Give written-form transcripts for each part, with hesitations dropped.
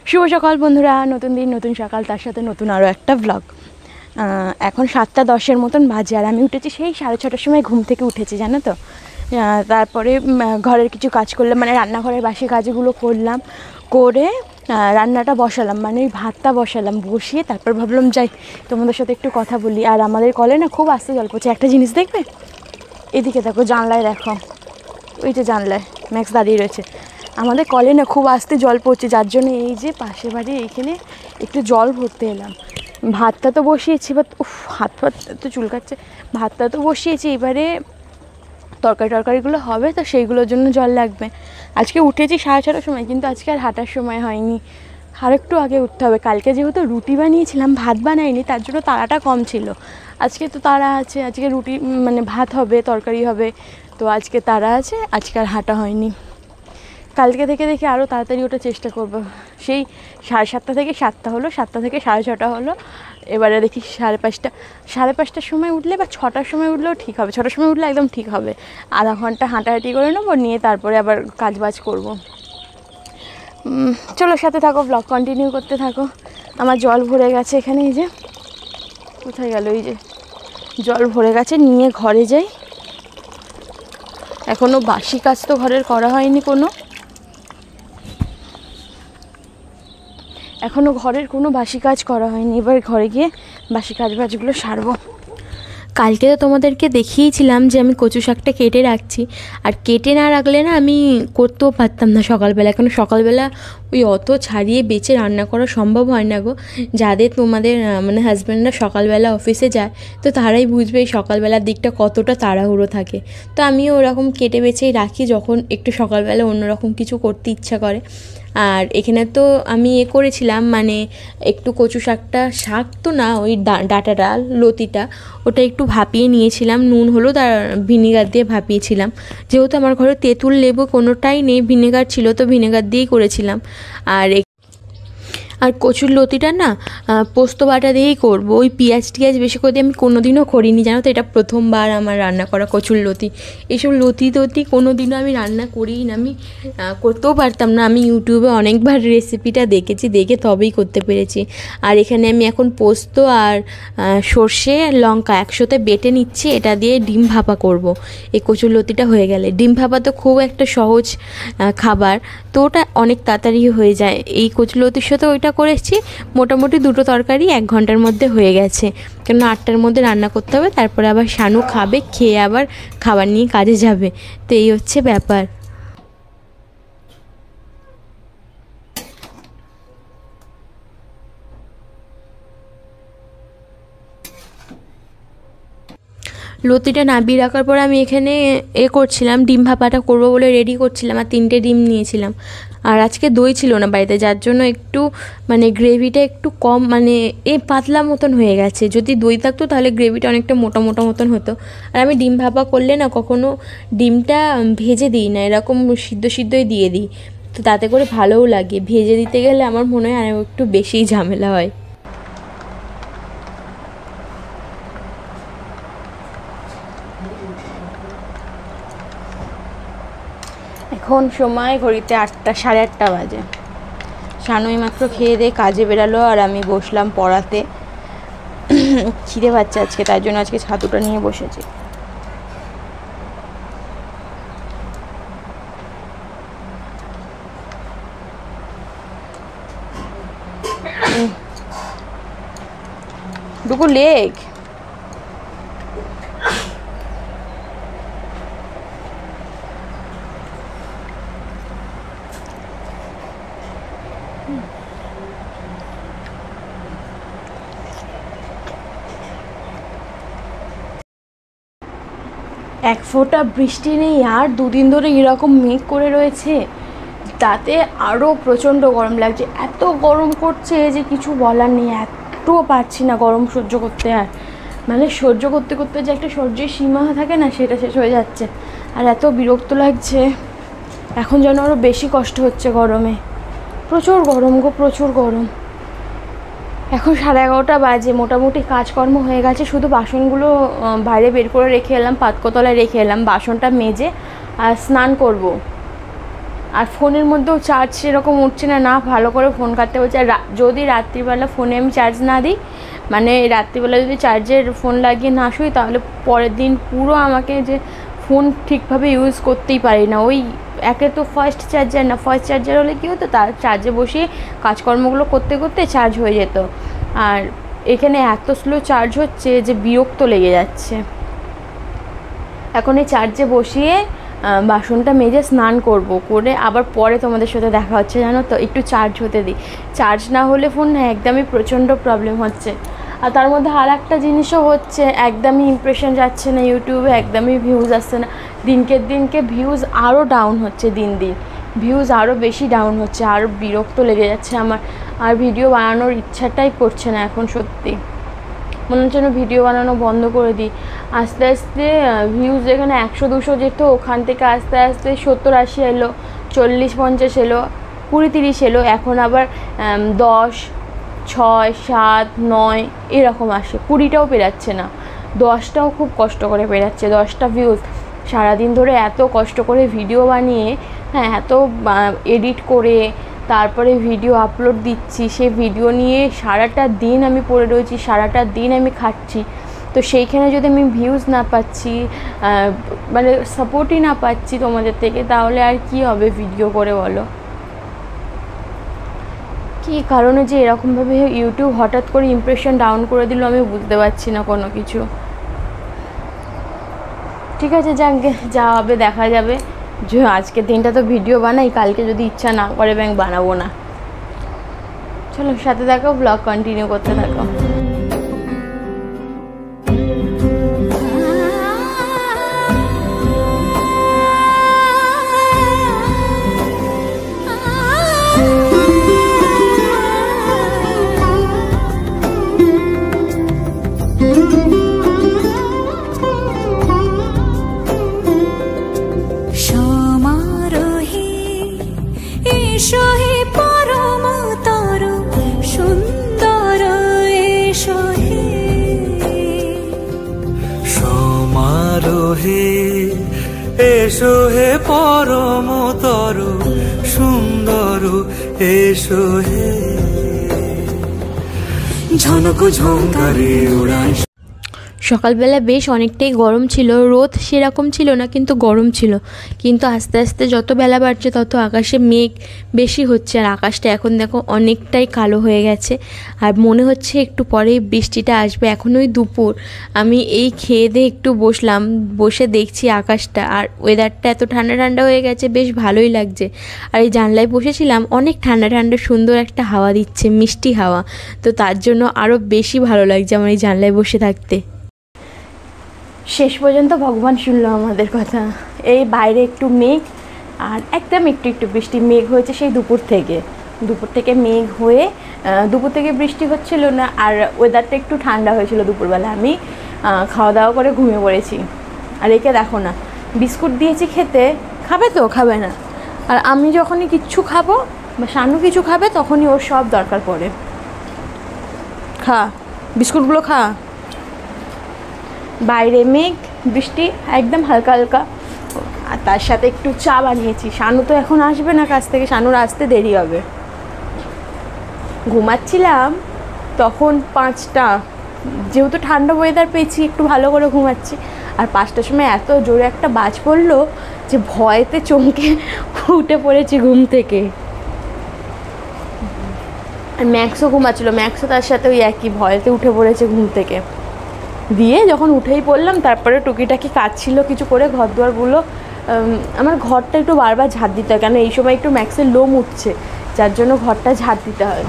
শুভ সকাল বন্ধুরা, নতুন দিন নতুন সকাল, তার সাথে নতুন আরও একটা ব্লগ। এখন 7:10 মতন বাজে, আর আমি উঠেছি সেই 6:30টার সময় ঘুম থেকে উঠেছি, জানো তো। তারপরে ঘরের কিছু কাজ করলাম, মানে রান্নাঘরের বাসি কাজগুলো করলাম, করে রান্নাটা বসালাম, মানে ওই ভাতটা বসালাম, বসিয়ে তারপর ভাবলাম যাই তোমাদের সাথে একটু কথা বলি। আর আমাদের কলে না খুব আস্তে জল পড়ছে। একটা জিনিস দেখবে, এদিকে দেখো, জানলায় দেখো, ওই যে জানলায় ম্যাক্স দাঁড়িয়ে রয়েছে। আমাদের কলে না খুব আস্তে জল পড়ছে, যার জন্য এই যে পাশে বাড়ি এইখানে একটু জল ভরতে এলাম। ভাতটা তো বসিয়েছি, বাট হাত ফাত তো চুলকাচ্ছে। ভাতটা তো বসিয়েছি, এবারে তরকারিগুলো হবে, তো সেইগুলোর জন্য জল লাগবে। আজকে উঠেছি 6:30টার সময়, কিন্তু আজকে আর হাঁটার সময় হয়নি, আর একটু আগে উঠতে হবে। কালকে যেহেতু রুটি বানিয়েছিলাম, ভাত বানাইনি, তার জন্য তাড়াটা কম ছিল। আজকে তো তাড়া আছে, আজকে রুটি মানে ভাত হবে, তরকারি হবে, তো আজকে তাড়া আছে, আজকে আর হাঁটা হয়নি। কালকে থেকে দেখি আরও তাড়াতাড়ি ওঠার চেষ্টা করব। সেই 7:30 থেকে 7টা হলো, 7টা থেকে 6:30 হলো, এবারে দেখি 5:30টার সময় উঠলে বা 6টার সময় উঠলেও ঠিক হবে। 6টার সময় উঠলে একদম ঠিক হবে। আধা ঘন্টা হাঁটাহাঁটি করে নেবো, নিয়ে তারপরে আবার কাজবাজ করব। চলো সাথে থাকো, ব্লগ কন্টিনিউ করতে থাকো। আমার জল ভরে গেছে এখানে, এই যে কোথায় গেল, এই যে জল ভরে গেছে, নিয়ে ঘরে যাই। এখনও বাসি কাজ তো ঘরের করা হয়নি কোনো, এখনও ঘরের কোনো বাসি কাজ করা হয়নি। এবার ঘরে গিয়ে বাসি কাজগুলো সারবো। কালকে তো তোমাদেরকে দেখিয়েছিলাম যে আমি কচু শাকটা কেটে রাখছি, আর কেটে না রাখলে না আমি করতেও পারতাম না সকালবেলা। কারণ সকালবেলা ওই অত ছাড়িয়ে বেছে রান্না করা সম্ভব হয় না গো। যাদের তোমাদের মানে হাজব্যান্ডরা সকালবেলা অফিসে যায়, তো তারাই বুঝবে এই সকালবেলার দিকটা কতটা তাড়াহুড়ো থাকে। তো আমিও ওরকম কেটে বেছেই রাখি, যখন একটু সকালবেলা অন্যরকম কিছু করতে ইচ্ছা করে। আর এখানে তো আমি করেছিলাম, মানে একটু কচু শাক তো না, ওই ডাঁটাটা লতিটা, ওটা একটু ভাপিয়ে নিয়েছিলাম, নুন হলুদ আর ভিনেগার দিয়ে ভাপিয়েছিলাম। যেহেতু আমার ঘরে তেঁতুল লেবু কোনোটাই নেই, ভিনেগার ছিল, তো ভিনেগার দিয়েই করেছিলাম। আর কচুর লতিটা না পোস্ত বাটা দিয়েই করবো। ওই পেঁয়াজ বেশি করে দিয়ে আমি কোনো দিনও করিনি, জানো তো। এটা প্রথমবার আমার রান্না করা কচুর লতি। এইসব লতি কোনো দিনও আমি রান্না করিই না, আমি করতেও পারতাম না। আমি ইউটিউবে অনেকবার রেসিপিটা দেখে তবেই করতে পেরেছি। আর এখানে আমি এখন পোস্ত আর সর্ষে লঙ্কা একসাথে বেটে নিচ্ছি, এটা দিয়ে ডিম ভাপা করব। এই কচুর লতিটা হয়ে গেলে, ডিম ভাপা তো খুব একটা সহজ খাবার, তো ওটা অনেক তাড়াতাড়ি হয়ে যায়। এই কচুর লতির সাথে ওইটা করেছি, মোটামুটি 2টো তরকারি 1 ঘন্টার মধ্যে হয়ে গেছে। কেন 8টার মধ্যে রান্না করতে হবে, তারপরে আবার শানু খাবে, খেয়ে আবার খাবার নিয়ে কাজে যাবে। তো এই হচ্ছে ব্যাপার। লতিটা নাবিয়ে রাখার পর আমি এখানে করছিলাম, ডিম ভাপাটা করবো বলে রেডি করছিলাম, আর 3টে ডিম নিয়েছিলাম। আর আজকে দই ছিল না বাড়িতে, যার জন্য একটু মানে গ্রেভিটা একটু কম, মানে পাতলা মতন হয়ে গেছে। যদি দই থাকতো তাহলে গ্রেভিটা অনেকটা মোটা মতন হতো। আর আমি ডিম ভাপা করলে না কখনো ডিমটা ভেজে দিই না, এরকম সিদ্ধই দিয়ে দিই, তো তাতে করে ভালোও লাগে। ভেজে দিতে গেলে আমার মনে হয় আরও একটু বেশিই ঝামেলা হয়। এখন সময় ঘড়িতে 8টা, 8:30 বাজে। শানুই মাত্র খেয়ে দিয়ে কাজে বেরালো, আর আমি বসলাম পড়াতে। খিদে পাচ্ছে আজকে, তাই জন্য আজকে ছাতুটা নিয়ে বসেছি। দুটো লেগ এক ফোঁটা বৃষ্টি নেই, আর 2 দিন ধরে এরকম মেঘ করে রয়েছে, তাতে আরও প্রচণ্ড গরম লাগছে। এত গরম করছে যে কিছু বলার নেই, একটুও পারছি না গরম সহ্য করতে। আর মানে সহ্য করতে করতে যে একটা সহ্যের সীমা থাকে না, সেটা শেষ হয়ে যাচ্ছে। আর এত বিরক্ত লাগছে, এখন যেন আরও বেশি কষ্ট হচ্ছে গরমে। প্রচুর গরম গো, প্রচুর গরম। এখন 11:30 বাজে, মোটামুটি কাজকর্ম হয়ে গেছে। শুধু বাসনগুলো বাইরে বের করে রেখে এলাম, পাতকতলায় রেখে এলাম। বাসনটা মেজে আর স্নান করব। আর ফোনের মধ্যেও চার্জ সেরকম উঠছে না, না ভালো করে ফোন কাটতে বলছে। আর যদি রাত্রিবেলা ফোনে আমি চার্জ না দিই, মানে রাত্রিবেলা যদি চার্জের ফোন লাগিয়ে না শুই, তাহলে পরের দিন পুরো আমাকে যে ফোন ঠিকভাবে ইউজ করতেই পারি না। ওই একে তো ফার্স্ট চার্জার না, ফার্স্ট চার্জার হলে কী হতো, তার চার্জে বসিয়ে কাজকর্মগুলো করতে করতে চার্জ হয়ে যেত। আর এখানে এত স্লো চার্জ হচ্ছে যে বিরক্ত লেগে যাচ্ছে। এখন এই চার্জে বসিয়ে বাসনটা মেজে স্নান করব, করে আবার পরে তোমাদের সাথে দেখা হচ্ছে, জানো তো। একটু চার্জ হতে দিই, চার্জ না হলে ফোন না একদমই প্রচণ্ড প্রবলেম হচ্ছে। আর তার মধ্যে আর একটা জিনিসও হচ্ছে, একদমই ইমপ্রেশন যাচ্ছে না ইউটিউবে, একদমই ভিউজ আসছে না। দিনকে ভিউজ আরও ডাউন হচ্ছে, দিন ভিউজ আরও বেশি ডাউন হচ্ছে। আরও বিরক্ত লেগে যাচ্ছে আমার, আর ভিডিও বানানোর ইচ্ছাটাই করছে না এখন। সত্যি মনে হচ্ছে না ভিডিও বানানো বন্ধ করে দিই। আস্তে আস্তে ভিউজ যেখানে 100-200 যেত, ওখান থেকে আস্তে আস্তে 70-80 এলো, 40-50 এলো, 20-30 এলো। এখন আবার 10, 6, 7, 9 এরকম আসে। 20টাও পেরাচ্ছে না, 10টাও খুব কষ্ট করে পেরাচ্ছে। 10টা ভিউজ সারাদিন ধরে এত কষ্ট করে ভিডিও বানিয়ে, হ্যাঁ, এত এডিট করে তারপরে ভিডিও আপলোড দিচ্ছি, সেই ভিডিও নিয়ে সারাটা দিন আমি পড়ে রয়েছি, সারাটা দিন আমি খাচ্ছি। তো সেইখানে যদি আমি ভিউজ না পাচ্ছি, মানে সাপোর্টই না পাচ্ছি তোমাদের থেকে, তাহলে আর কি হবে ভিডিও করে বলো। কী কারণে যে এরকমভাবে ইউটিউব হঠাৎ করে ইমপ্রেশন ডাউন করে দিল, আমি বুঝতে পারছি না কোনো কিছু। ঠিক আছে, যাক, যা হবে দেখা যাবে। যে আজকের দিনটা তো ভিডিও বানাই, কালকে যদি ইচ্ছা না করে ব্যাংক বানাবো না। চলো সাথে থাকো, ব্লগ কন্টিনিউ করতে থাকো। এসো হে পরমতর সুন্দর, এসো হে ঝনক ঝঙ্কারে উড়ায়। সকালবেলা বেশ অনেকটাই গরম ছিল, রোদ সেরকম ছিল না কিন্তু গরম ছিল। কিন্তু আস্তে আস্তে যত বেলা বাড়ছে তত আকাশে মেঘ বেশি হচ্ছে, আর আকাশটা এখন দেখো অনেকটাই কালো হয়ে গেছে। আর মনে হচ্ছে একটু পরেই বৃষ্টিটা আসবে। এখন ওই দুপুর, আমি এই খেয়ে দিয়ে একটু বসলাম, বসে দেখছি আকাশটা, আর ওয়েদারটা এত ঠান্ডা ঠান্ডা হয়ে গেছে, বেশ ভালোই লাগছে। আর এই জানলায় বসেছিলাম, অনেক ঠান্ডা ঠান্ডা সুন্দর একটা হাওয়া দিচ্ছে, মিষ্টি হাওয়া। তো তার জন্য আরও বেশি ভালো লাগছে আমার এই জানলায় বসে থাকতে। শেষ পর্যন্ত ভগবান শুনলো আমাদের কথা। এই বাইরে একটু মেঘ, আর একদম একটু একটু বৃষ্টি। মেঘ হয়েছে সেই দুপুর থেকে মেঘ হয়ে, দুপুর থেকে বৃষ্টি হচ্ছিল না, আর ওয়েদারটা একটু ঠান্ডা হয়েছিল দুপুরবেলা। আমি খাওয়া দাওয়া করে ঘুমিয়ে পড়েছি। আর একে দেখো না, বিস্কুট দিয়েছি খেতে, খাবে তো খাবে না। আর আমি যখনই কিচ্ছু খাবো বা শানু কিছু খাবে, তখনই ওর সব দরকার পড়ে। খা বিস্কুটগুলো, খা। বাইরে মেঘ, বৃষ্টি একদম হালকা হালকা, আর তার সাথে একটু চা বানিয়েছি। শানু তো এখন আসবে না কাছ থেকে, শানুর আসতে দেরি হবে। ঘুমাচ্ছিলাম তখন 5টা, যেহেতু ঠান্ডা ওয়েদার পেয়েছি, একটু ভালো করে ঘুমাচ্ছি। আর 5টার সময় এত জোরে একটা বাজ পড়লো যে ভয়েতে চমকে উঠে পড়েছি ঘুম থেকে। আর ম্যাক্সও ঘুমাচ্ছিলো, ম্যাক্সও তার সাথে ওই একই ভয়েতে উঠে পড়েছে ঘুম থেকে। দিয়ে যখন উঠেই পড়লাম, তারপরে টুকিটাকি কাজ ছিল কিছু করে, ঘর দুয়ারগুলো, আমার ঘরটা একটু বারবার ঝাড় দিতে হয়, কেন এই সময় একটু ম্যাক্সের লোম উঠছে, যার জন্য ঘরটা ঝাড় দিতে হয়।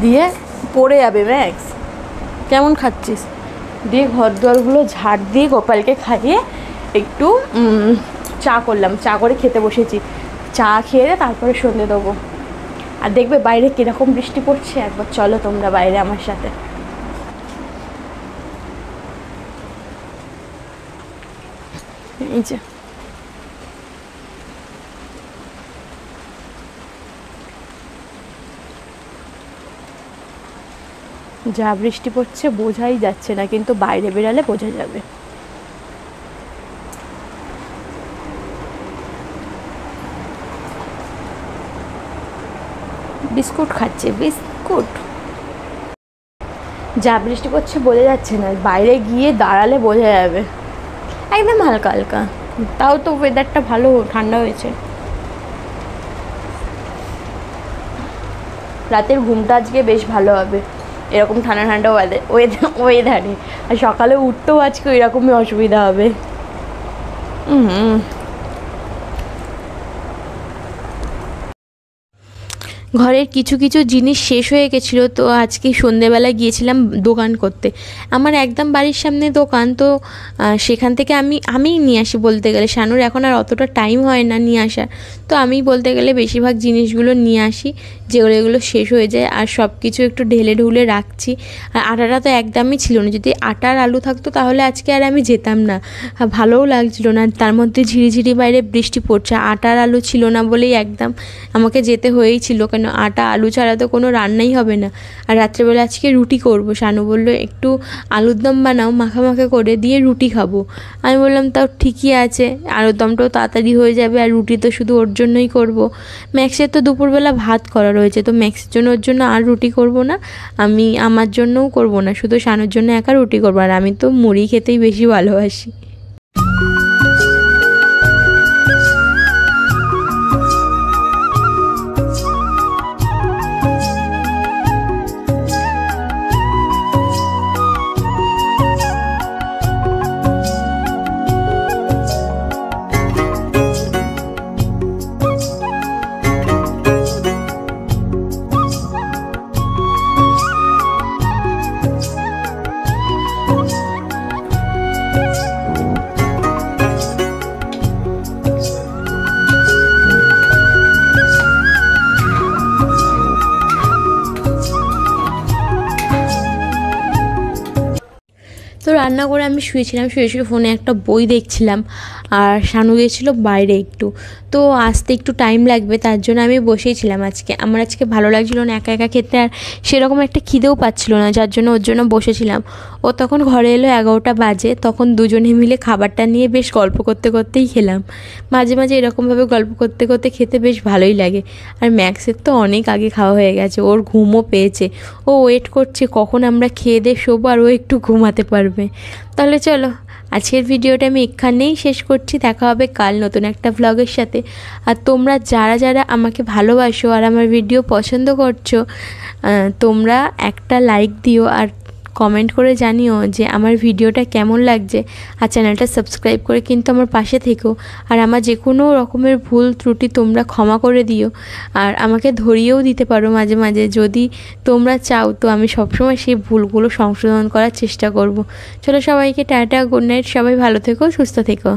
দিয়ে পড়ে যাবে ম্যাক্স, কেমন খাচ্ছিস। দিয়ে ঘর দুয়ারগুলো ঝাড় দিয়ে গোপালকে খাইয়ে একটু চা করলাম, চা করে খেতে বসেছি। চা খেয়ে তারপরে সন্ধে দেবো। আর দেখবে বাইরে কীরকম বৃষ্টি পড়ছে, একবার চলো তোমরা বাইরে আমার সাথে। এই যে যা বৃষ্টি পড়ছে বোঝাই যাচ্ছে না, কিন্তু বাইরে বেরালে বোঝা যাবে। বিস্কুট খাচ্ছে, বিস্কুট। যা বৃষ্টি পড়ছে বোঝা যাচ্ছে না, বাইরে গিয়ে দাঁড়ালে বোঝা যাবে। একদম হালকা হালকা, তাও তো ওয়েদারটা ভালো, ঠান্ডা হয়েছে। রাতের ঘুমটা আজকে বেশ ভালো হবে এরকম ঠান্ডা ঠান্ডা ওয়েদারে। আর সকালে উঠতেও আজকে এরকমই অসুবিধা হবে। ঘরের কিছু কিছু জিনিস শেষ হয়ে গেছিলো, তো আজকে সন্ধেবেলা গিয়েছিলাম দোকান করতে। আমার একদম বাড়ির সামনে দোকান, তো সেখান থেকে আমিই নিয়ে আসি বলতে গেলে। শানুর এখন আর অতটা টাইম হয় না নিয়ে আসার, তো আমি বলতে গেলে বেশিরভাগ জিনিসগুলো নিয়ে আসি যেগুলো এগুলো শেষ হয়ে যায়। আর সব কিছু একটু ঢেলে ঢুলে রাখছি। আর আটাটা তো একদমই ছিল না, যদি আটার আলু থাকতো তাহলে আজকে আর আমি যেতাম না, ভালোও লাগছিল না। তার মধ্যে ঝিরিঝিরি বাইরে বৃষ্টি পড়ছে, আটার আলু ছিল না বলেই একদম আমাকে যেতে হয়েই ছিল, কেন আটা আলু ছাড়া তো কোনো রান্নাই হবে না। আর রাত্রেবেলা আজকে রুটি করব। শানু বললো একটু আলুর দম বানাও, মাখা মাখা করে দিয়ে রুটি খাবো। আমি বললাম তাও ঠিকই আছে, আলুর দমটাও তাড়াতাড়ি হয়ে যাবে, আর রুটি তো শুধু ওর জন্যই করব। ম্যাক্সের তো দুপুরবেলা ভাত করা রয়েছে, তো ম্যাক্সের জন্য ওর জন্য আর রুটি করব না, আমি আমার জন্যও করব না, শুধু শানুর জন্য একা রুটি করবো। আর আমি তো মুড়ি খেতেই বেশি ভালোবাসি। তো রান্না করে আমি শুয়েছিলাম, শুয়ে শুয়ে ফোনে একটা বই দেখছিলাম। আর শানু গিয়েছিলো বাইরে একটু, তো আসতে একটু টাইম লাগবে, তার জন্য আমি বসেই ছিলাম। আমার আজকে ভালো লাগছিলো না একা একা খেতে, আর সেরকম একটা খিদেও পাচ্ছিলো না, যার জন্য ওর জন্য বসেছিলাম। ও তখন ঘরে এলো 11টা বাজে, তখন দুজনে মিলে খাবারটা নিয়ে বেশ গল্প করতে করতেই খেলাম। মাঝে মাঝে এরকমভাবে গল্প করতে করতে খেতে বেশ ভালোই লাগে। আর ম্যাক্সের তো অনেক আগে খাওয়া হয়ে গেছে, ওর ঘুমও পেয়েছে, ও ওয়েট করছে কখন আমরা খেয়ে দিয়ে শোবো আর ও একটু ঘুমাতে পারবে। তাহলে চলো, আজকের ভিডিওটা আমি এখানেই শেষ করছি। দেখা হবে কাল নতুন একটা ভ্লগের সাথে। আর তোমরা যারা যারা আমাকে ভালোবাসো আর আমার ভিডিও পছন্দ করছো, তোমরা একটা লাইক দিও আর কমেন্ট করে জানিও যে আমার ভিডিওটা কেমন লাগছে। আর চ্যানেলটা সাবস্ক্রাইব করে কিন্তু আমার পাশে থেকো। আর আমার যে কোনো রকমের ভুল ত্রুটি তোমরা ক্ষমা করে দিও, আর আমাকে ধরিয়েও দিতে পারো মাঝে মাঝে, যদি তোমরা চাও। তো আমি সবসময় সেই ভুলগুলো সংশোধন করার চেষ্টা করব। চলো সবাইকে টাটা, গুড নাইট, সবাই ভালো থেকো, সুস্থ থেকো।